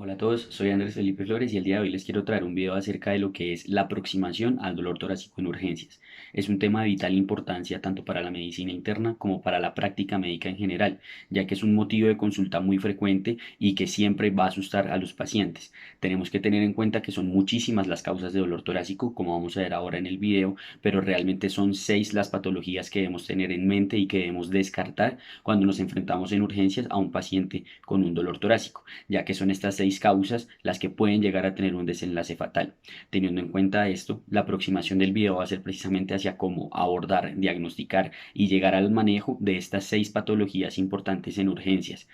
Hola a todos, soy Andrés Felipe Flores y el día de hoy les quiero traer un video acerca de lo que es la aproximación al dolor torácico en urgencias. Es un tema de vital importancia tanto para la medicina interna como para la práctica médica en general, ya que es un motivo de consulta muy frecuente y que siempre va a asustar a los pacientes. Tenemos que tener en cuenta que son muchísimas las causas de dolor torácico, como vamos a ver ahora en el video, pero realmente son 6 las patologías que debemos tener en mente y que debemos descartar cuando nos enfrentamos en urgencias a un paciente con un dolor torácico, ya que son estas 6 causas las que pueden llegar a tener un desenlace fatal. Teniendo en cuenta esto, la aproximación del video va a ser precisamente hacia cómo abordar, diagnosticar y llegar al manejo de estas 6 patologías importantes en urgencias.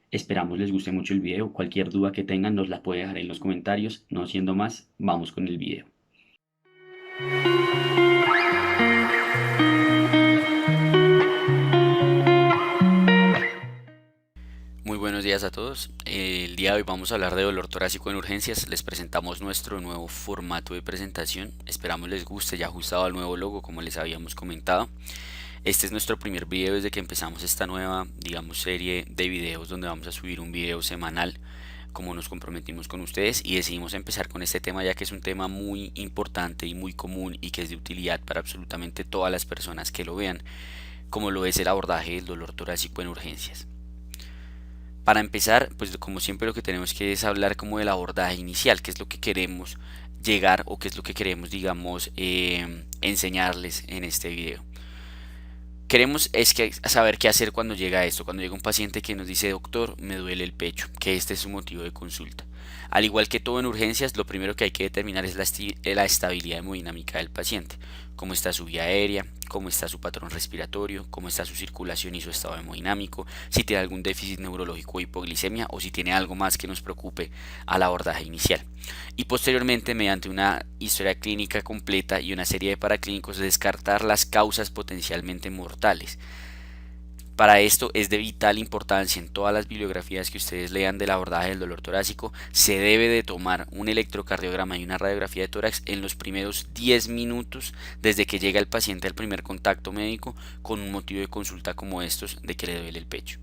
Esperamos les guste mucho el video. Cualquier duda que tengan nos la puede dejar en los comentarios. No siendo más, vamos con el video. Muy buenos días a todos. El día de hoy vamos a hablar de dolor torácico en urgencias. Les presentamos nuestro nuevo formato de presentación. Esperamos les guste, ya ajustado al nuevo logo como les habíamos comentado. Este es nuestro primer video desde que empezamos esta nueva, digamos, serie de videos donde vamos a subir un video semanal como nos comprometimos con ustedes, y decidimos empezar con este tema ya que es un tema muy importante y muy común y que es de utilidad para absolutamente todas las personas que lo vean, como lo es el abordaje del dolor torácico en urgencias. Para empezar, pues como siempre lo que tenemos que es hablar como del abordaje inicial, qué es lo que queremos llegar o qué es lo que queremos, digamos, enseñarles en este video. Queremos es que saber qué hacer cuando llega esto, cuando llega un paciente que nos dice doctor, me duele el pecho, que este es su motivo de consulta. Al igual que todo en urgencias, lo primero que hay que determinar es la estabilidad hemodinámica del paciente, cómo está su vía aérea, cómo está su patrón respiratorio, cómo está su circulación y su estado hemodinámico, si tiene algún déficit neurológico o hipoglicemia o si tiene algo más que nos preocupe al abordaje inicial. Y posteriormente, mediante una historia clínica completa y una serie de paraclínicos, descartar las causas potencialmente mortales. Para esto es de vital importancia en todas las bibliografías que ustedes lean del abordaje del dolor torácico, se debe de tomar un electrocardiograma y una radiografía de tórax en los primeros 10 minutos desde que llega el paciente al primer contacto médico con un motivo de consulta como estos de que le duele el pecho.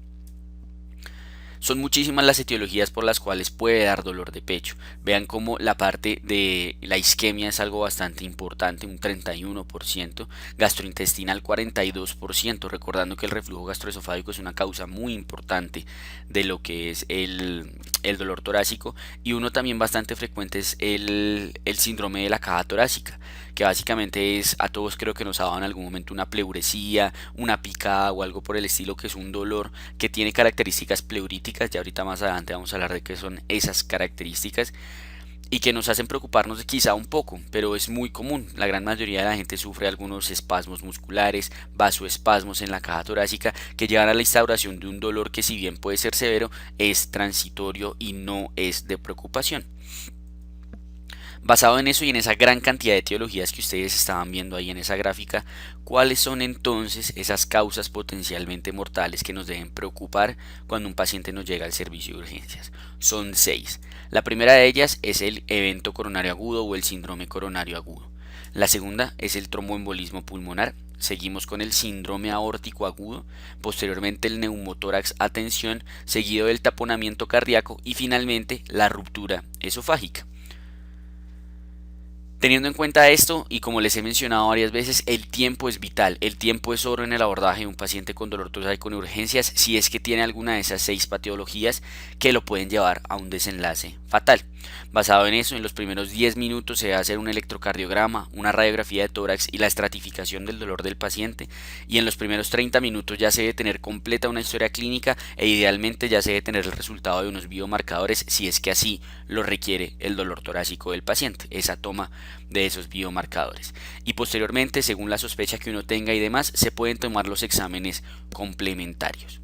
Son muchísimas las etiologías por las cuales puede dar dolor de pecho. Vean cómo la parte de la isquemia es algo bastante importante, un 31%, gastrointestinal 42%, recordando que el reflujo gastroesofágico es una causa muy importante de lo que es el dolor torácico, y uno también bastante frecuente es el síndrome de la caja torácica, que básicamente es, a todos creo que nos ha dado en algún momento una pleuresía, una picada o algo por el estilo, que es un dolor que tiene características pleuríticas. Ya ahorita más adelante vamos a hablar de qué son esas características y que nos hacen preocuparnos quizá un poco, pero es muy común. La gran mayoría de la gente sufre algunos espasmos musculares, vasoespasmos en la caja torácica, que llevan a la instauración de un dolor que, si bien puede ser severo, es transitorio y no es de preocupación. Basado en eso y en esa gran cantidad de etiologías que ustedes estaban viendo ahí en esa gráfica, ¿cuáles son entonces esas causas potencialmente mortales que nos deben preocupar cuando un paciente nos llega al servicio de urgencias? Son 6. La primera de ellas es el evento coronario agudo o el síndrome coronario agudo. La segunda es el tromboembolismo pulmonar. Seguimos con el síndrome aórtico agudo, posteriormente el neumotórax a tensión, seguido del taponamiento cardíaco y finalmente la ruptura esofágica. Teniendo en cuenta esto, y como les he mencionado varias veces, el tiempo es vital, el tiempo es oro en el abordaje de un paciente con dolor torácico en urgencias, si es que tiene alguna de esas 6 patologías que lo pueden llevar a un desenlace fatal. Basado en eso, en los primeros 10 minutos se va a hacer un electrocardiograma, una radiografía de tórax y la estratificación del dolor del paciente, y en los primeros 30 minutos ya se debe tener completa una historia clínica e idealmente ya se debe tener el resultado de unos biomarcadores, si es que así lo requiere el dolor torácico del paciente, esa toma de esos biomarcadores. Y posteriormente, según la sospecha que uno tenga y demás, se pueden tomar los exámenes complementarios.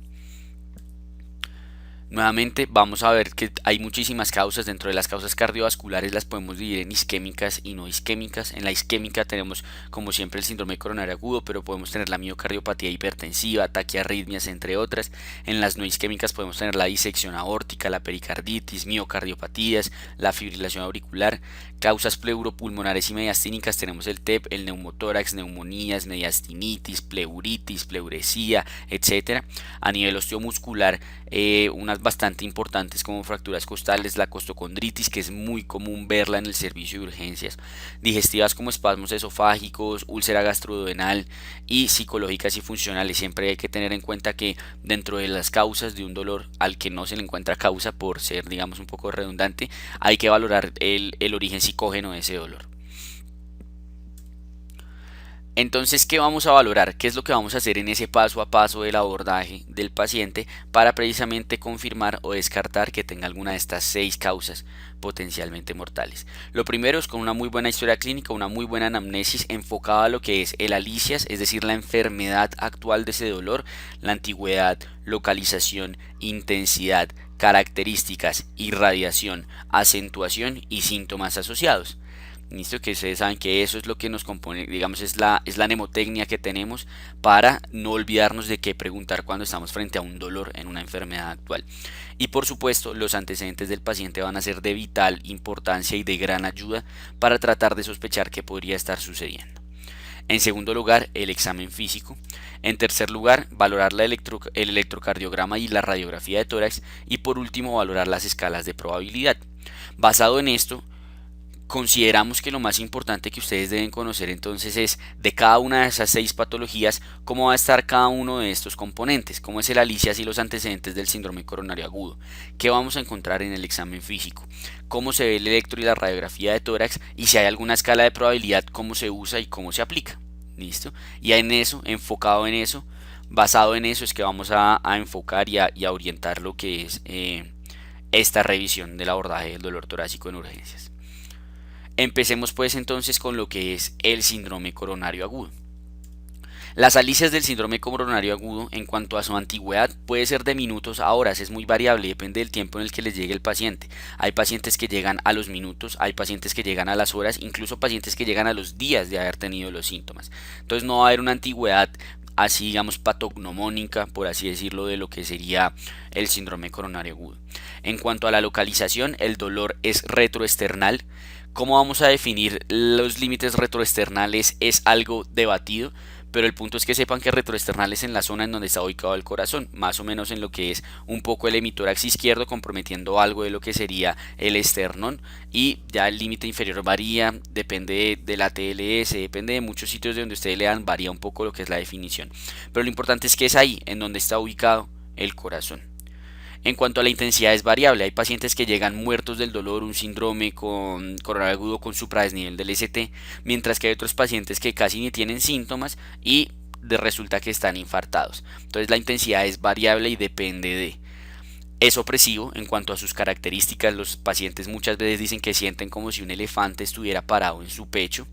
Nuevamente vamos a ver que hay muchísimas causas. Dentro de las causas cardiovasculares las podemos dividir en isquémicas y no isquémicas. En la isquémica tenemos, como siempre, el síndrome coronario agudo, pero podemos tener la miocardiopatía hipertensiva, taquiarritmias, entre otras. En las no isquémicas podemos tener la disección aórtica, la pericarditis, miocardiopatías, la fibrilación auricular. Causas pleuropulmonares y mediastínicas tenemos el TEP, el neumotórax, neumonías, mediastinitis, pleuritis, pleuresía, etcétera. A nivel osteomuscular, unas bastante importantes como fracturas costales, la costocondritis, que es muy común verla en el servicio de urgencias, digestivas como espasmos esofágicos, úlcera gastroduodenal y psicológicas y funcionales. Siempre hay que tener en cuenta que dentro de las causas de un dolor al que no se le encuentra causa, por ser digamos un poco redundante, hay que valorar el origen psicógeno de ese dolor. Entonces, ¿qué vamos a valorar? ¿Qué es lo que vamos a hacer en ese paso a paso del abordaje del paciente para precisamente confirmar o descartar que tenga alguna de estas 6 causas potencialmente mortales? Lo primero es con una muy buena historia clínica, una muy buena anamnesis enfocada a lo que es el alicias, es decir, la enfermedad actual de ese dolor, la antigüedad, localización, intensidad, características, irradiación, acentuación y síntomas asociados. Listo, que ustedes saben que eso es lo que nos compone, digamos, es la mnemotecnia que tenemos para no olvidarnos de qué preguntar cuando estamos frente a un dolor en una enfermedad actual. Y por supuesto, los antecedentes del paciente van a ser de vital importancia y de gran ayuda para tratar de sospechar qué podría estar sucediendo. En segundo lugar, el examen físico. En tercer lugar, valorar el electrocardiograma y la radiografía de tórax. Y por último, valorar las escalas de probabilidad. Basado en esto, consideramos que lo más importante que ustedes deben conocer entonces es de cada una de esas 6 patologías cómo va a estar cada uno de estos componentes, cómo es el alicias y los antecedentes del síndrome coronario agudo, qué vamos a encontrar en el examen físico, cómo se ve el electro y la radiografía de tórax y si hay alguna escala de probabilidad, cómo se usa y cómo se aplica. ¿Listo? Y en eso, enfocado en eso, basado en eso es que vamos a enfocar y a orientar lo que es esta revisión del abordaje del dolor torácico en urgencias. Empecemos pues entonces con lo que es el síndrome coronario agudo. Las alicias del síndrome coronario agudo en cuanto a su antigüedad puede ser de minutos a horas, es muy variable, depende del tiempo en el que les llegue el paciente. Hay pacientes que llegan a los minutos, hay pacientes que llegan a las horas, incluso pacientes que llegan a los días de haber tenido los síntomas. Entonces no va a haber una antigüedad así digamos patognomónica, por así decirlo, de lo que sería el síndrome coronario agudo. En cuanto a la localización, el dolor es retroesternal. ¿Cómo vamos a definir los límites retroesternales? Es algo debatido, pero el punto es que sepan que retroesternal es en la zona en donde está ubicado el corazón, más o menos en lo que es un poco el hemitórax izquierdo, comprometiendo algo de lo que sería el esternón, y ya el límite inferior varía, depende de la TLS, depende de muchos sitios de donde ustedes lean, varía un poco lo que es la definición, pero lo importante es que es ahí, en donde está ubicado el corazón. En cuanto a la intensidad es variable, hay pacientes que llegan muertos del dolor, un síndrome con coronario agudo con supradesnivel del ST, mientras que hay otros pacientes que casi ni tienen síntomas y resulta que están infartados. Entonces la intensidad es variable y depende de. Es opresivo en cuanto a sus características, los pacientes muchas veces dicen que sienten como si un elefante estuviera parado en su pecho.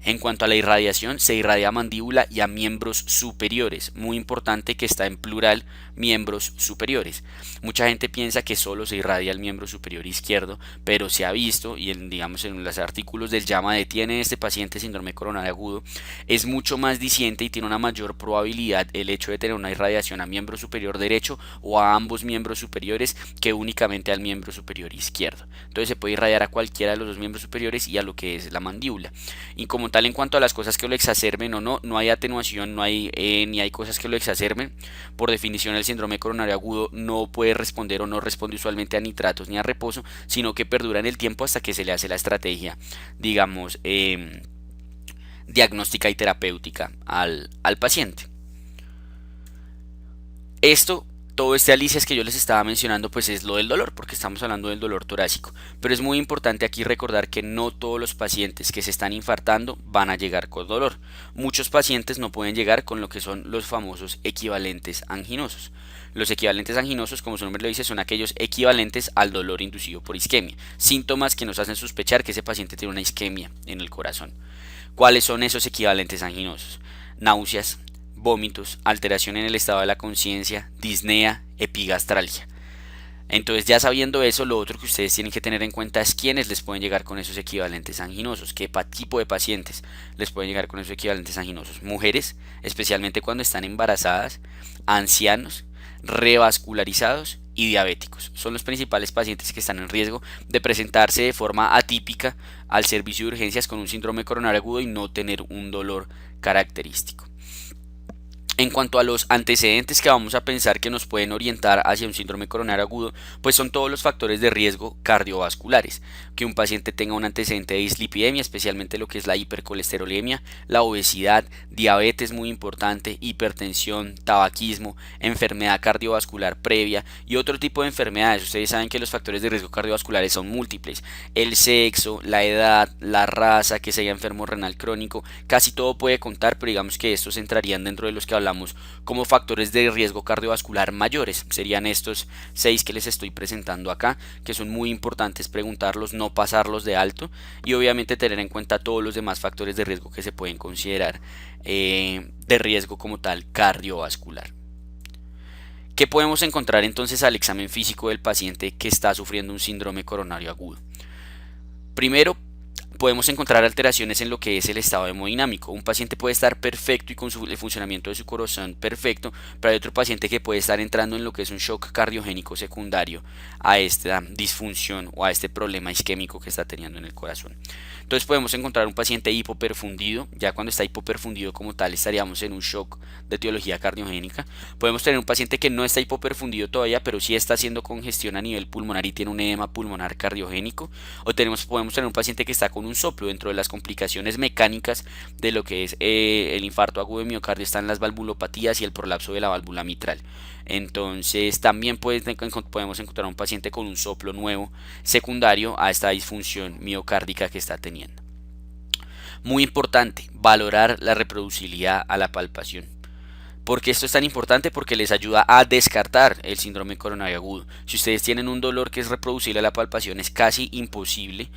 En cuanto a la irradiación, se irradia a mandíbula y a miembros superiores. Muy importante que está en plural, miembros superiores. Mucha gente piensa que solo se irradia el miembro superior izquierdo, pero se ha visto, y digamos en los artículos del JAMA de tiene este paciente síndrome coronario agudo, es mucho más diciente y tiene una mayor probabilidad el hecho de tener una irradiación a miembro superior derecho o a ambos miembros superiores que únicamente al miembro superior izquierdo. Entonces se puede irradiar a cualquiera de los dos miembros superiores y a lo que es la mandíbula. Y como tal, en cuanto a las cosas que lo exacerben o no, no hay atenuación, no hay ni hay cosas que lo exacerben. Por definición, el síndrome coronario agudo no puede responder o no responde usualmente a nitratos ni a reposo, sino que perdura en el tiempo hasta que se le hace la estrategia, digamos, diagnóstica y terapéutica al paciente. Todo este alicias que yo les estaba mencionando pues es lo del dolor, porque estamos hablando del dolor torácico, pero es muy importante aquí recordar que no todos los pacientes que se están infartando van a llegar con dolor. Muchos pacientes no pueden llegar con lo que son los famosos equivalentes anginosos. Los equivalentes anginosos, como su nombre lo dice, son aquellos equivalentes al dolor inducido por isquemia, síntomas que nos hacen sospechar que ese paciente tiene una isquemia en el corazón. ¿Cuáles son esos equivalentes anginosos? Náuseas, vómitos, alteración en el estado de la conciencia, disnea, epigastralgia. Entonces, ya sabiendo eso, lo otro que ustedes tienen que tener en cuenta es quiénes les pueden llegar con esos equivalentes anginosos, qué tipo de pacientes les pueden llegar con esos equivalentes anginosos. Mujeres, especialmente cuando están embarazadas, ancianos, revascularizados y diabéticos. Son los principales pacientes que están en riesgo de presentarse de forma atípica al servicio de urgencias con un síndrome coronario agudo y no tener un dolor característico. En cuanto a los antecedentes que vamos a pensar que nos pueden orientar hacia un síndrome coronario agudo, pues son todos los factores de riesgo cardiovasculares. Que un paciente tenga un antecedente de dislipidemia, especialmente lo que es la hipercolesterolemia, la obesidad, diabetes muy importante, hipertensión, tabaquismo, enfermedad cardiovascular previa y otro tipo de enfermedades. Ustedes saben que los factores de riesgo cardiovasculares son múltiples. El sexo, la edad, la raza, que sea enfermo renal crónico, casi todo puede contar, pero digamos que estos entrarían dentro de los que hablamos como factores de riesgo cardiovascular mayores. Serían estos 6 que les estoy presentando acá, que son muy importantes preguntarlos, no pasarlos de alto y obviamente tener en cuenta todos los demás factores de riesgo que se pueden considerar de riesgo como tal cardiovascular. ¿Qué podemos encontrar entonces al examen físico del paciente que está sufriendo un síndrome coronario agudo? Primero, podemos encontrar alteraciones en lo que es el estado hemodinámico. Un paciente puede estar perfecto y con el funcionamiento de su corazón perfecto, pero hay otro paciente que puede estar entrando en lo que es un shock cardiogénico secundario a esta disfunción o a este problema isquémico que está teniendo en el corazón. Entonces podemos encontrar un paciente hipoperfundido. Ya cuando está hipoperfundido como tal estaríamos en un shock de etiología cardiogénica. Podemos tener un paciente que no está hipoperfundido todavía, pero sí está haciendo congestión a nivel pulmonar y tiene un edema pulmonar cardiogénico. O podemos tener un paciente que está con un soplo. Dentro de las complicaciones mecánicas de lo que es el infarto agudo de miocardio están las valvulopatías y el prolapso de la válvula mitral. Entonces también podemos encontrar un paciente con un soplo nuevo secundario a esta disfunción miocárdica que está teniendo. Muy importante, valorar la reproducibilidad a la palpación. ¿Por qué esto es tan importante? Porque les ayuda a descartar el síndrome coronario agudo. Si ustedes tienen un dolor que es reproducible a la palpación, es casi imposible,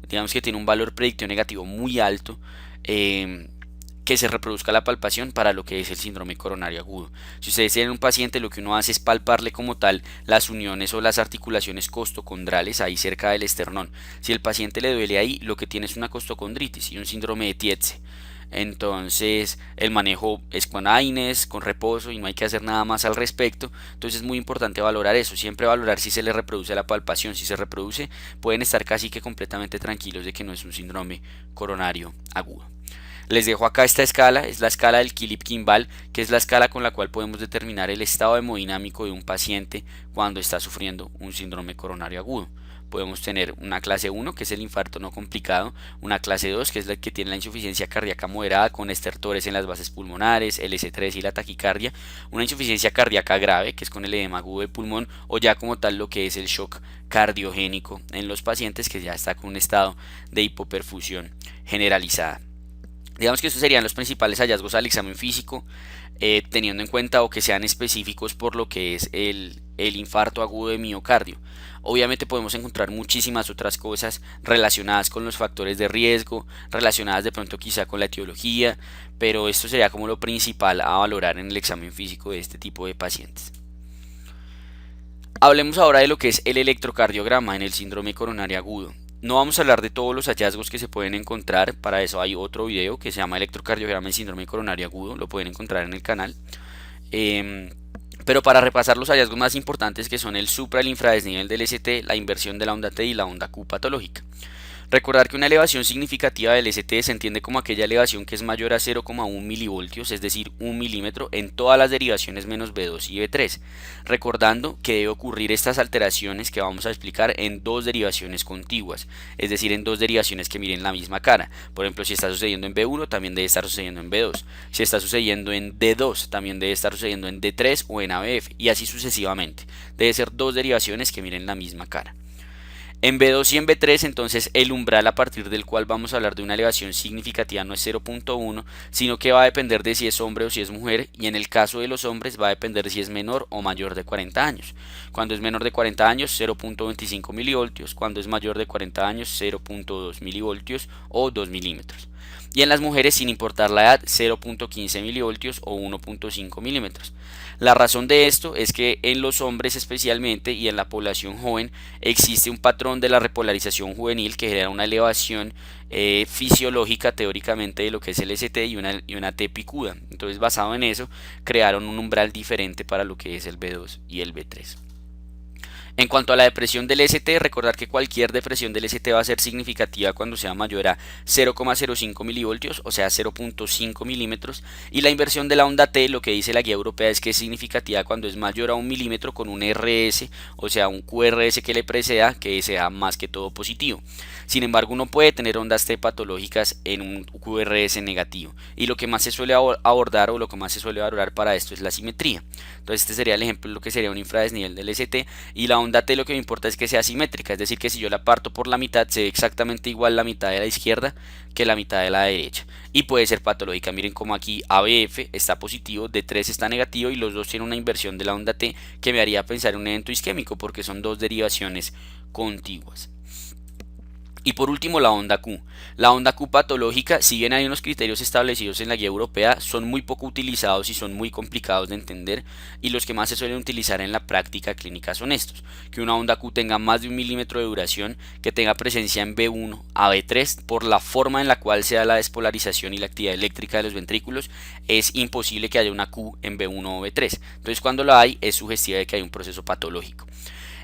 digamos que tiene un valor predictivo negativo muy alto, que se reproduzca la palpación para lo que es el síndrome coronario agudo. Si ustedes tienen un paciente, lo que uno hace es palparle como tal las uniones o las articulaciones costocondrales ahí cerca del esternón. Si el paciente le duele ahí, lo que tiene es una costocondritis y un síndrome de Tietze. Entonces el manejo es con AINES, con reposo y no hay que hacer nada más al respecto. Entonces es muy importante valorar eso, siempre valorar si se le reproduce la palpación. Si se reproduce pueden estar casi que completamente tranquilos de que no es un síndrome coronario agudo. Les dejo acá esta escala, es la escala del Philip-Kimball, que es la escala con la cual podemos determinar el estado hemodinámico de un paciente cuando está sufriendo un síndrome coronario agudo. Podemos tener una clase 1, que es el infarto no complicado, una clase 2, que es la que tiene la insuficiencia cardíaca moderada con estertores en las bases pulmonares, LS3 y la taquicardia, una insuficiencia cardíaca grave, que es con el edema agudo del pulmón, o ya como tal lo que es el shock cardiogénico en los pacientes, que ya está con un estado de hipoperfusión generalizada. Digamos que estos serían los principales hallazgos al examen físico, teniendo en cuenta o que sean específicos por lo que es el infarto agudo de miocardio. Obviamente podemos encontrar muchísimas otras cosas relacionadas con los factores de riesgo, relacionadas de pronto quizá con la etiología, pero esto sería como lo principal a valorar en el examen físico de este tipo de pacientes. Hablemos ahora de lo que es el electrocardiograma en el síndrome coronario agudo. No vamos a hablar de todos los hallazgos que se pueden encontrar, para eso hay otro video que se llama electrocardiograma en síndrome coronario agudo, lo pueden encontrar en el canal. Pero para repasar los hallazgos más importantes, que son el supra, el infradesnivel del ST, la inversión de la onda T y la onda Q patológica. Recordar que una elevación significativa del ST se entiende como aquella elevación que es mayor a 0,1 milivoltios, es decir, 1 milímetro en todas las derivaciones menos B2 y B3. Recordando que debe ocurrir estas alteraciones que vamos a explicar en dos derivaciones contiguas, es decir, en dos derivaciones que miren la misma cara. Por ejemplo, si está sucediendo en B1, también debe estar sucediendo en B2. Si está sucediendo en D2, también debe estar sucediendo en D3 o en ABF, y así sucesivamente. Debe ser dos derivaciones que miren la misma cara. En B2 y en B3, entonces, el umbral a partir del cual vamos a hablar de una elevación significativa no es 0,1, sino que va a depender de si es hombre o si es mujer, y en el caso de los hombres va a depender de si es menor o mayor de 40 años. Cuando es menor de 40 años, 0,25 milivoltios, cuando es mayor de 40 años, 0,2 milivoltios o 2 milímetros. Y en las mujeres, sin importar la edad, 0,15 milivoltios o 1,5 milímetros. La razón de esto es que en los hombres especialmente y en la población joven existe un patrón de la repolarización juvenil que genera una elevación fisiológica teóricamente de lo que es el ST y una T picuda. Entonces, basado en eso, crearon un umbral diferente para lo que es el B2 y el B3. En cuanto a la depresión del ST, recordar que cualquier depresión del ST va a ser significativa cuando sea mayor a 0,05 milivoltios, o sea 0,5 milímetros, y la inversión de la onda T, lo que dice la guía europea, es que es significativa cuando es mayor a 1 milímetro con un RS, o sea un QRS que le preceda, que sea más que todo positivo. Sin embargo, uno puede tener ondas T patológicas en un QRS negativo, y lo que más se suele abordar o lo que más se suele valorar para esto es la simetría. Entonces este sería el ejemplo de lo que sería un infradesnivel del ST, y la onda T lo que me importa es que sea simétrica, es decir, que si yo la parto por la mitad, se ve exactamente igual la mitad de la izquierda que la mitad de la derecha, y puede ser patológica. Miren como aquí ABF está positivo, D3 está negativo, y los dos tienen una inversión de la onda T que me haría pensar en un evento isquémico porque son dos derivaciones contiguas. Y por último, la onda Q. La onda Q patológica, si bien hay unos criterios establecidos en la guía europea, son muy poco utilizados y son muy complicados de entender, y los que más se suelen utilizar en la práctica clínica son estos: que una onda Q tenga más de 1 milímetro de duración, que tenga presencia en B1 a B3, por la forma en la cual se da la despolarización y la actividad eléctrica de los ventrículos, es imposible que haya una Q en B1 o B3. Entonces cuando la hay, es sugestiva de que hay un proceso patológico.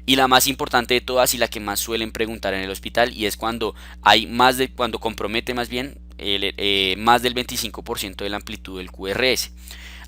Y la más importante de todas y la que más suelen preguntar en el hospital, y es cuando cuando compromete más bien más del 25% de la amplitud del QRS.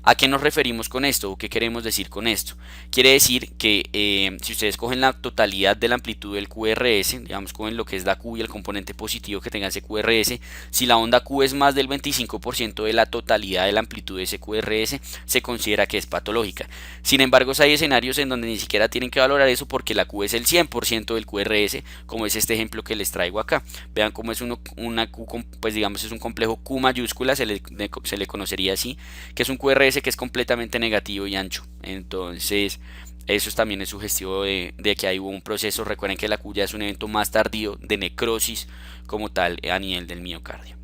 ¿A qué nos referimos con esto o qué queremos decir con esto? Quiere decir que si ustedes cogen la totalidad de la amplitud del QRS, digamos cogen lo que es la Q y el componente positivo que tenga ese QRS, si la onda Q es más del 25% de la totalidad de la amplitud de ese QRS, se considera que es patológica. Sin embargo, hay escenarios en donde ni siquiera tienen que valorar eso porque la Q es el 100% del QRS, como es este ejemplo que les traigo acá. Vean cómo es una Q, pues digamos es un complejo Q mayúscula, se le conocería así, que es un QRS que es completamente negativo y ancho. Entonces eso también es sugestivo de que ahí hubo un proceso. Recuerden que la Q ya es un evento más tardío de necrosis como tal a nivel del miocardio.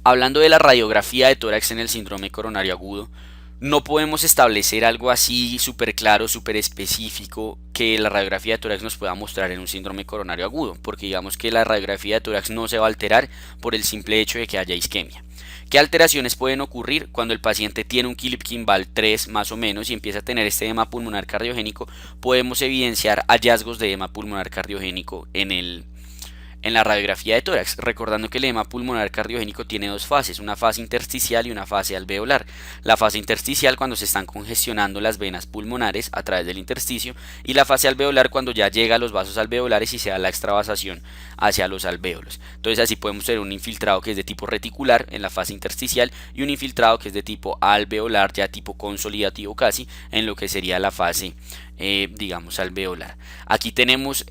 Hablando de la radiografía de tórax en el síndrome coronario agudo, no podemos establecer algo así súper claro, súper específico que la radiografía de tórax nos pueda mostrar en un síndrome coronario agudo, porque digamos que la radiografía de tórax no se va a alterar por el simple hecho de que haya isquemia. ¿Qué alteraciones pueden ocurrir cuando el paciente tiene un Philip-Kimball 3 más o menos y empieza a tener este edema pulmonar cardiogénico? Podemos evidenciar hallazgos de edema pulmonar cardiogénico en la radiografía de tórax, recordando que el edema pulmonar cardiogénico tiene dos fases, una fase intersticial y una fase alveolar. La fase intersticial cuando se están congestionando las venas pulmonares a través del intersticio, y la fase alveolar cuando ya llega a los vasos alveolares y se da la extravasación hacia los alvéolos. Entonces así podemos tener un infiltrado que es de tipo reticular en la fase intersticial y un infiltrado que es de tipo alveolar, ya tipo consolidativo casi, en lo que sería la fase digamos alveolar. Aquí tenemos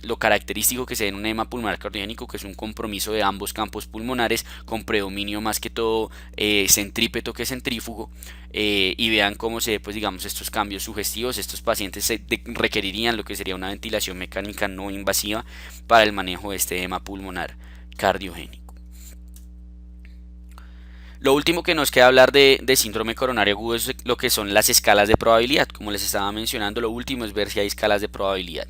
lo característico que se da en un edema pulmonar cardiogénico, que es un compromiso de ambos campos pulmonares con predominio más que todo centrípeto que centrífugo, y vean cómo se pues digamos estos cambios sugestivos. Estos pacientes requerirían lo que sería una ventilación mecánica no invasiva para el manejo de este edema pulmonar cardiogénico. Lo último que nos queda hablar de síndrome coronario agudo es lo que son las escalas de probabilidad. Como les estaba mencionando, lo último es ver si hay escalas de probabilidad.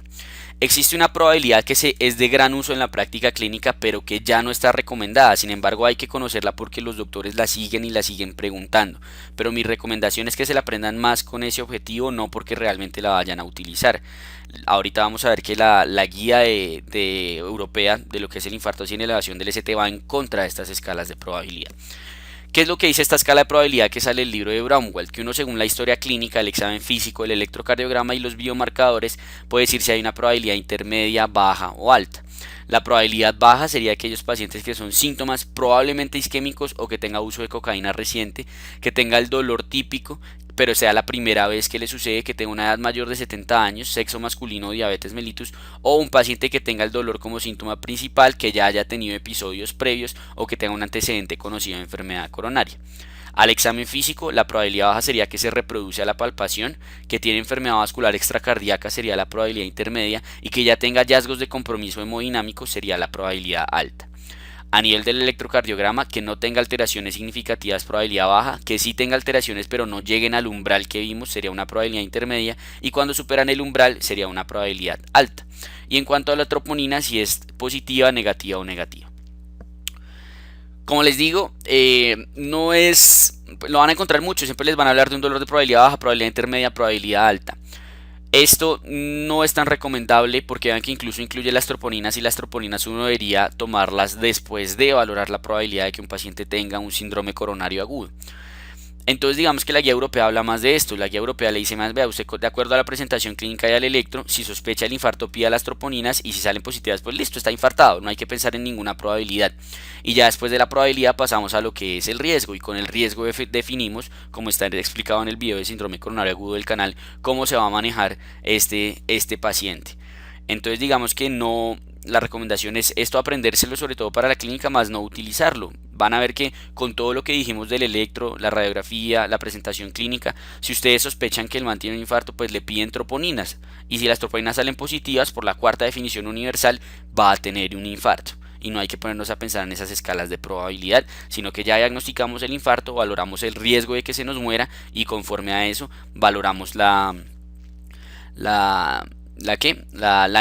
Existe una probabilidad que es de gran uso en la práctica clínica, pero que ya no está recomendada. Sin embargo, hay que conocerla porque los doctores la siguen y la siguen preguntando. Pero mi recomendación es que se la aprendan más con ese objetivo, no porque realmente la vayan a utilizar. Ahorita vamos a ver que la guía de europea de lo que es el infarto sin elevación del ST va en contra de estas escalas de probabilidad. ¿Qué es lo que dice esta escala de probabilidad que sale del libro de Braunwald? Que uno, según la historia clínica, el examen físico, el electrocardiograma y los biomarcadores, puede decir si hay una probabilidad intermedia, baja o alta. La probabilidad baja sería aquellos pacientes que son síntomas probablemente isquémicos o que tenga uso de cocaína reciente, que tenga el dolor típico, pero sea la primera vez que le sucede, que tenga una edad mayor de 70 años, sexo masculino, diabetes mellitus, o un paciente que tenga el dolor como síntoma principal, que ya haya tenido episodios previos o que tenga un antecedente conocido de enfermedad coronaria. Al examen físico, la probabilidad baja sería que se reproduce a la palpación, que tiene enfermedad vascular extracardíaca sería la probabilidad intermedia, y que ya tenga hallazgos de compromiso hemodinámico sería la probabilidad alta. A nivel del electrocardiograma, que no tenga alteraciones significativas, probabilidad baja; que sí tenga alteraciones pero no lleguen al umbral que vimos, sería una probabilidad intermedia; y cuando superan el umbral sería una probabilidad alta. Y en cuanto a la troponina, si es positiva, negativa o negativa. Como les digo, no es, lo van a encontrar mucho, siempre les van a hablar de un dolor de probabilidad baja, probabilidad intermedia, probabilidad alta. Esto no es tan recomendable porque vean que incluso incluye las troponinas, y las troponinas uno debería tomarlas después de valorar la probabilidad de que un paciente tenga un síndrome coronario agudo. Entonces digamos que la guía europea habla más de esto. La guía europea le dice más: vea, usted de acuerdo a la presentación clínica y al electro, si sospecha el infarto, pida las troponinas, y si salen positivas, pues listo, está infartado, no hay que pensar en ninguna probabilidad. Y ya después de la probabilidad pasamos a lo que es el riesgo, y con el riesgo definimos, como está explicado en el video de síndrome coronario agudo del canal, cómo se va a manejar este paciente. Entonces digamos que no, la recomendación es esto, aprendérselo sobre todo para la clínica, más no utilizarlo. Van a ver que con todo lo que dijimos del electro, la radiografía, la presentación clínica, si ustedes sospechan que el man tiene un infarto, pues le piden troponinas. Y si las troponinas salen positivas, por la cuarta definición universal, va a tener un infarto. Y no hay que ponernos a pensar en esas escalas de probabilidad, sino que ya diagnosticamos el infarto, valoramos el riesgo de que se nos muera, y conforme a eso valoramos la, la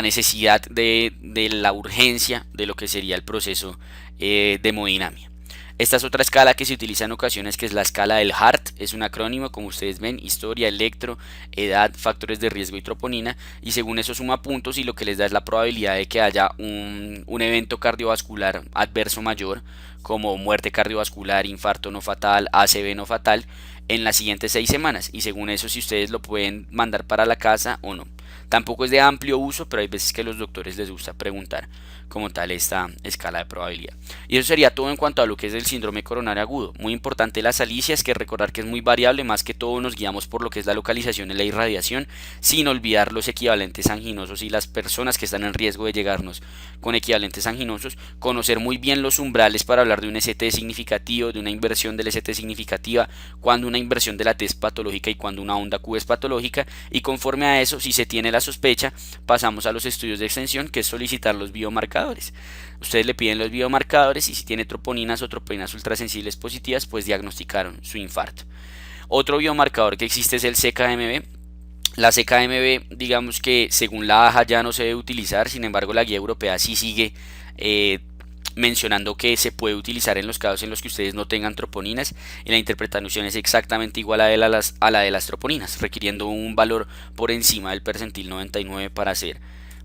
necesidad de la urgencia de lo que sería el proceso de hemodinamia. Esta es otra escala que se utiliza en ocasiones, que es la escala del HART. Es un acrónimo, como ustedes ven: historia, electro, edad, factores de riesgo y troponina. Y según eso suma puntos, y lo que les da es la probabilidad de que haya un evento cardiovascular adverso mayor, como muerte cardiovascular, infarto no fatal, ACV no fatal, en las siguientes 6 semanas. Y según eso, si ustedes lo pueden mandar para la casa o no. Tampoco es de amplio uso, pero hay veces que a los doctores les gusta preguntar como tal esta escala de probabilidad. Y eso sería todo en cuanto a lo que es el síndrome coronario agudo. Muy importante las alicias, que recordar que es muy variable, más que todo nos guiamos por lo que es la localización y la irradiación, sin olvidar los equivalentes anginosos y las personas que están en riesgo de llegarnos con equivalentes anginosos. Conocer muy bien los umbrales para hablar de un ST significativo, de una inversión del ST significativa, cuando una inversión de la T es patológica y cuando una onda Q es patológica. Y conforme a eso, si se tiene la sospecha, pasamos a los estudios de extensión, que es solicitar los biomarcadores. Ustedes le piden los biomarcadores, y si tiene troponinas o troponinas ultrasensibles positivas, pues diagnosticaron su infarto. Otro biomarcador que existe es el CKMB. La CKMB, digamos que según la AJA ya no se debe utilizar, sin embargo la guía europea sí sigue mencionando que se puede utilizar en los casos en los que ustedes no tengan troponinas, y la interpretación es exactamente igual a la de las troponinas, requiriendo un valor por encima del percentil 99 para ser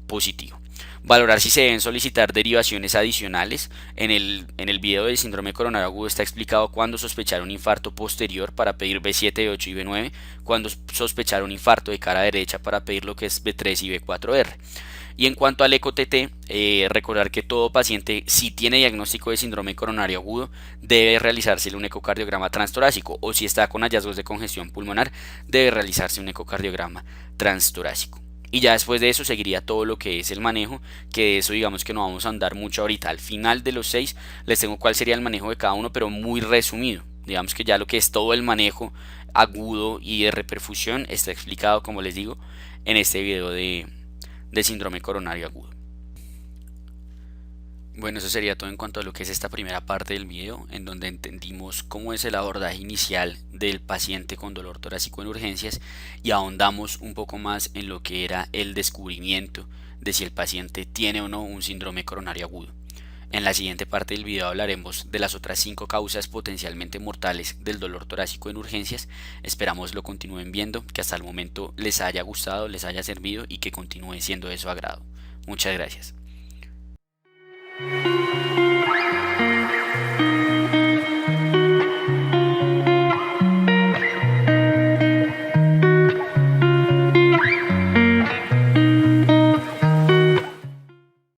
positivo. Valorar si se deben solicitar derivaciones adicionales. En el video del síndrome coronario agudo está explicado cuándo sospechar un infarto posterior para pedir B7, B8 y B9, cuándo sospechar un infarto de cara derecha para pedir lo que es B3 y B4R. Y en cuanto al ECO-TT, recordar que todo paciente, si tiene diagnóstico de síndrome coronario agudo, debe realizarse un ecocardiograma transtorácico, o si está con hallazgos de congestión pulmonar, debe realizarse un ecocardiograma transtorácico. Y ya después de eso seguiría todo lo que es el manejo, que de eso digamos que no vamos a andar mucho ahorita. Al final de los 6 les tengo cuál sería el manejo de cada uno, pero muy resumido. Digamos que ya lo que es todo el manejo agudo y de reperfusión está explicado, como les digo, en este video de síndrome coronario agudo. Bueno, eso sería todo en cuanto a lo que es esta primera parte del video, en donde entendimos cómo es el abordaje inicial del paciente con dolor torácico en urgencias, y ahondamos un poco más en lo que era el descubrimiento de si el paciente tiene o no un síndrome coronario agudo. En la siguiente parte del video hablaremos de las otras 5 causas potencialmente mortales del dolor torácico en urgencias. Esperamos lo continúen viendo, que hasta el momento les haya gustado, les haya servido y que continúe siendo de su agrado. Muchas gracias.